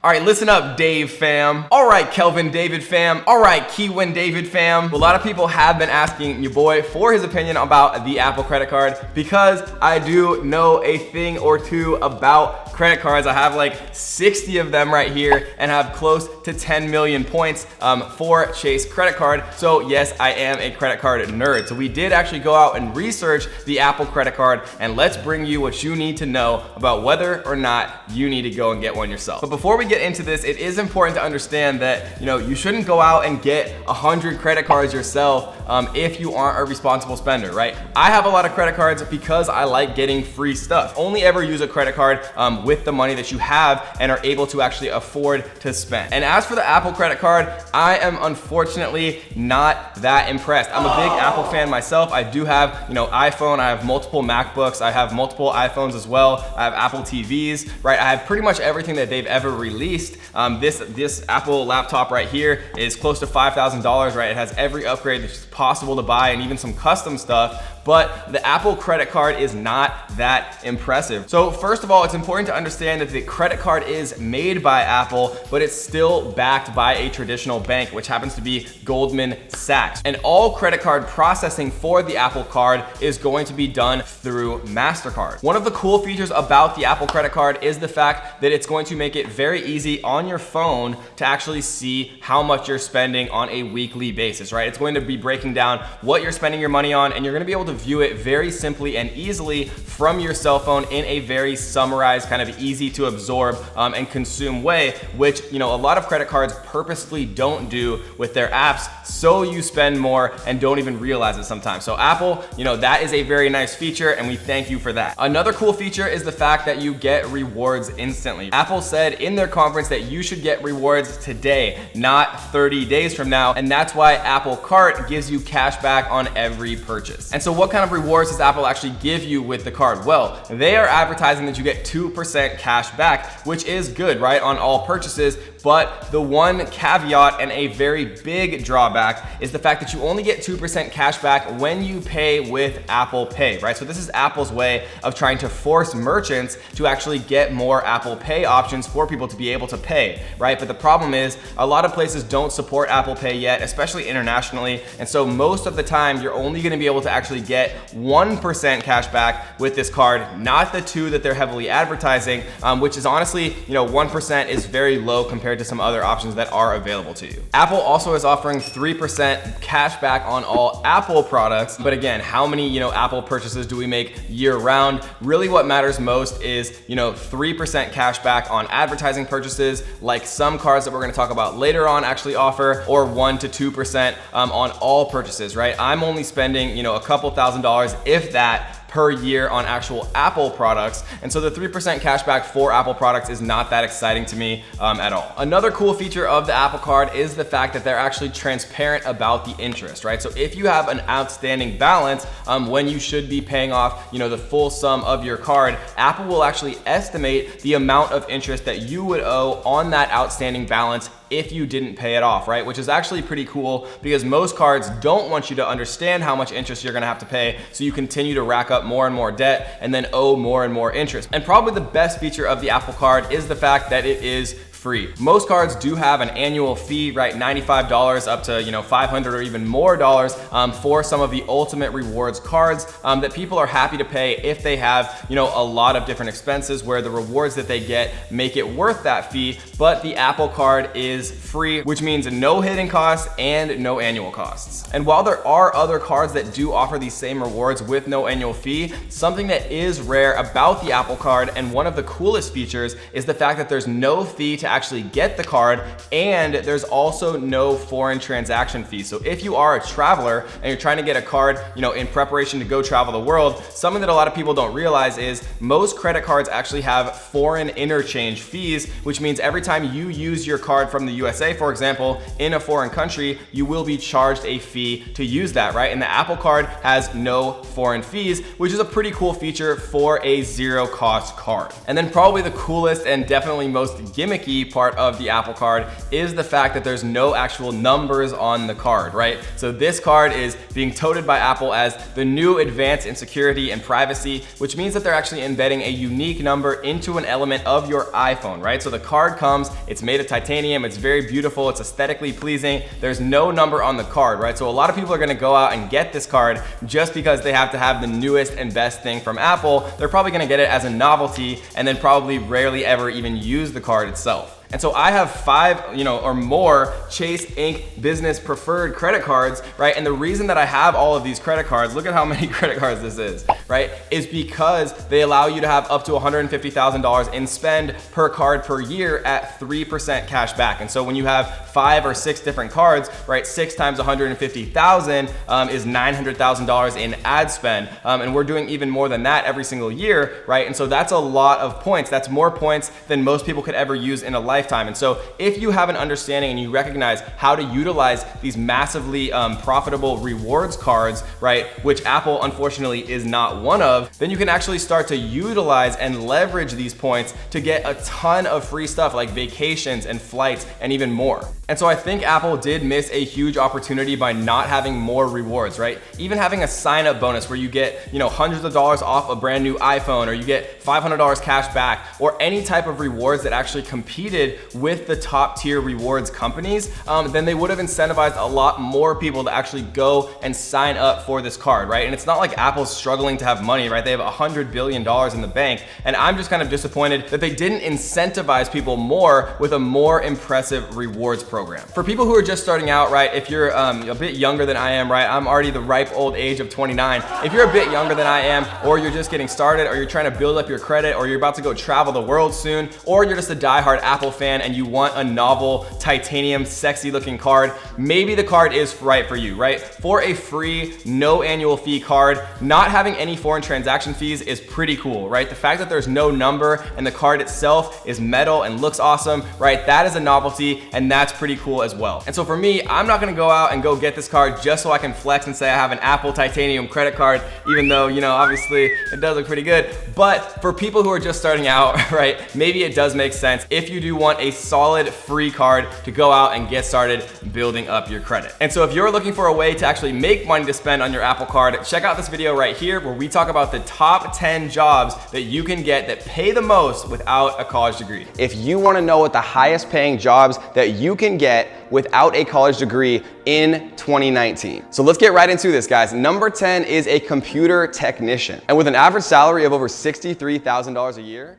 All right, listen up, Dave fam. All right, Kelvin David fam. All right, Kewin David fam. A lot of people have been asking your boy for his opinion about the Apple credit card because I do know a thing or two about credit cards. I have like 60 of them right here and have close to 10 million points for Chase credit card. So yes, I am a credit card nerd. So we did actually go out and research the Apple credit card, and let's bring you what you need to know about whether or not you need to go and get one yourself. But before we get into this, it is important to understand that you shouldn't go out and get 100 credit cards yourself if you aren't a responsible spender, right? I have a lot of credit cards because I like getting free stuff. Only ever use a credit card with the money that you have and are able to actually afford to spend. And as for the Apple credit card, I am unfortunately not that impressed. I'm a big Apple fan myself. I do have iPhone, I have multiple MacBooks, I have multiple iPhones as well, I have Apple TVs, right? I have pretty much everything that they've ever released. This Apple laptop right here is close to $5,000, right? It has every upgrade that's possible to buy and even some custom stuff. But the Apple credit card is not that impressive. So first of all, it's important to understand that the credit card is made by Apple, but it's still backed by a traditional bank, which happens to be Goldman Sachs. And all credit card processing for the Apple card is going to be done through MasterCard. One of the cool features about the Apple credit card is the fact that it's going to make it very easy on your phone to actually see how much you're spending on a weekly basis, right? It's going to be breaking down what you're spending your money on, and you're going to be able to view it very simply and easily from your cell phone in a very summarized, kind of easy to absorb and consume way, which a lot of credit cards purposely don't do with their apps, so you spend more and don't even realize it sometimes. So Apple, that is a very nice feature, and we thank you for that. Another cool feature is the fact that you get rewards instantly. Apple said in their conference that you should get rewards today, not 30 days from now, and that's why Apple Cart gives you cash back on every purchase. And so what kind of rewards does Apple actually give you with the card? Well, they are advertising that you get 2% cash back, which is good, right, on all purchases. But the one caveat and a very big drawback is the fact that you only get 2% cash back when you pay with Apple Pay, right? So this is Apple's way of trying to force merchants to actually get more Apple Pay options for people to be able to pay, right? But the problem is a lot of places don't support Apple Pay yet, especially internationally. And so most of the time, you're only gonna be able to actually get 1% cash back with this card, not the 2 that they're heavily advertising, which is honestly, 1% is very low compared to some other options that are available to you. Apple also is offering 3% cash back on all Apple products. But again, how many, Apple purchases do we make year round? Really what matters most is, 3% cash back on advertising purchases, like some cards that we're gonna talk about later on actually offer, or 1 to 2% on all purchases, right? I'm only spending, a couple $1,000s, if that, per year on actual Apple products. And so the 3% cashback for Apple products is not that exciting to me at all. Another cool feature of the Apple card is the fact that they're actually transparent about the interest, right? So if you have an outstanding balance when you should be paying off, the full sum of your card, Apple will actually estimate the amount of interest that you would owe on that outstanding balance if you didn't pay it off, right? Which is actually pretty cool because most cards don't want you to understand how much interest you're gonna have to pay, so you continue to rack up more and more debt and then owe more and more interest. And probably the best feature of the Apple card is the fact that it is free. Most cards do have an annual fee, right? $95 up to $500 or even more dollars for some of the ultimate rewards cards that people are happy to pay if they have a lot of different expenses where the rewards that they get make it worth that fee. But the Apple card is free, which means no hidden costs and no annual costs. And while there are other cards that do offer these same rewards with no annual fee, something that is rare about the Apple card and one of the coolest features is the fact that there's no fee to actually get the card, and there's also no foreign transaction fee. So if you are a traveler and you're trying to get a card, in preparation to go travel the world, something that a lot of people don't realize is most credit cards actually have foreign interchange fees, which means every time you use your card from the USA, for example, in a foreign country, you will be charged a fee to use that, right? And the Apple card has no foreign fees, which is a pretty cool feature for a zero cost card. And then probably the coolest and definitely most gimmicky key part of the Apple Card is the fact that there's no actual numbers on the card, right? So this card is being touted by Apple as the new advance in security and privacy, which means that they're actually embedding a unique number into an element of your iPhone, right? So the card comes, it's made of titanium, it's very beautiful, it's aesthetically pleasing. There's no number on the card, right? So a lot of people are gonna go out and get this card just because they have to have the newest and best thing from Apple. They're probably gonna get it as a novelty and then probably rarely ever even use the card itself. And so I have 5, or more Chase Inc. business preferred credit cards, right? And the reason that I have all of these credit cards, look at how many credit cards this is, right? Is because they allow you to have up to $150,000 in spend per card per year at 3% cash back. And so when you have 5 or 6 different cards, right? 6 times 150,000 is $900,000 in ad spend. And we're doing even more than that every single year, right? And so that's a lot of points. That's more points than most people could ever use in a lifetime. And so if you have an understanding and you recognize how to utilize these massively profitable rewards cards, right, which Apple unfortunately is not one of, then you can actually start to utilize and leverage these points to get a ton of free stuff like vacations and flights and even more. And so I think Apple did miss a huge opportunity by not having more rewards, right? Even having a sign-up bonus where you get, hundreds of dollars off a brand new iPhone, or you get $500 cash back, or any type of rewards that actually competed with the top tier rewards companies, then they would have incentivized a lot more people to actually go and sign up for this card, right? And it's not like Apple's struggling to have money, right? They have $100 billion in the bank. And I'm just kind of disappointed that they didn't incentivize people more with a more impressive rewards program. For people who are just starting out, right? If you're a bit younger than I am, right? I'm already the ripe old age of 29. If you're a bit younger than I am, or you're just getting started, or you're trying to build up your credit, or you're about to go travel the world soon, or you're just a diehard Apple fan and you want a novel, titanium, sexy looking card, maybe the card is right for you, right? For a free, no annual fee card, not having any foreign transaction fees is pretty cool, right? The fact that there's no number and the card itself is metal and looks awesome, right? That is a novelty, and that's pretty cool as well. And so for me, I'm not gonna go out and go get this card just so I can flex and say I have an Apple titanium credit card, even though, obviously it does look pretty good. But for people who are just starting out, right, maybe it does make sense if you do want a solid free card to go out and get started building up your credit. And so if you're looking for a way to actually make money to spend on your Apple Card, check out this video right here where we talk about the top 10 jobs that you can get that pay the most without a college degree. If you want to know what the highest paying jobs that you can get without a college degree in 2019. So let's get right into this, guys. Number 10 is a computer technician. And with an average salary of over $63,000 a year,